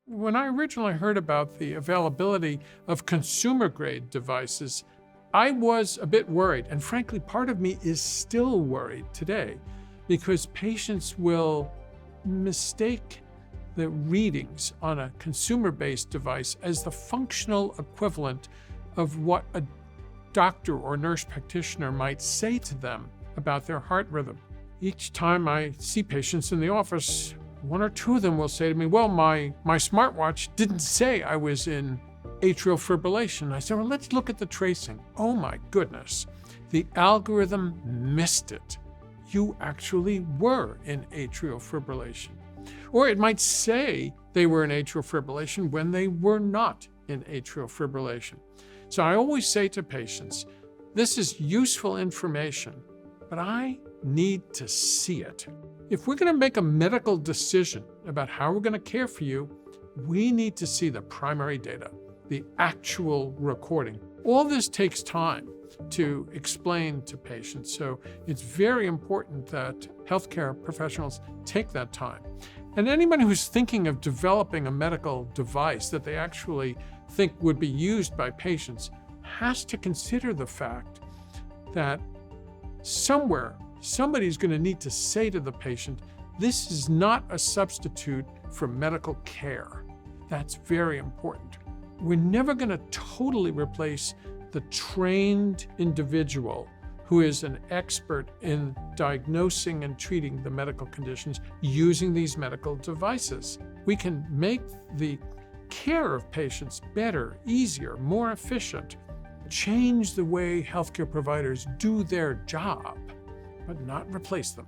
When I originally heard about the availability of consumer-grade devices, I was a bit worried. And frankly, part of me is still worried today because patients will mistake the readings on a consumer-based device as the functional equivalent of what a doctor or nurse practitioner might say to them about their heart rhythm. Each time I see patients in the office, one or two of them will say to me, well, my smartwatch didn't say I was in atrial fibrillation. I said, well, let's look at the tracing. Oh my goodness, the algorithm missed it. You actually were in atrial fibrillation. Or it might say they were in atrial fibrillation when they were not in atrial fibrillation. So I always say to patients, this is useful information, but I need to see it. If we're going to make a medical decision about how we're going to care for you, we need to see the primary data, the actual recording. All this takes time to explain to patients, so it's very important that healthcare professionals take that time. And anyone who's thinking of developing a medical device that they actually think would be used by patients has to consider the fact that somewhere somebody's going to need to say to the patient, this is not a substitute for medical care. That's very important. We're never going to totally replace the trained individual who is an expert in diagnosing and treating the medical conditions using these medical devices. We can make the care of patients better, easier, more efficient, change the way healthcare providers do their job, but not replace them.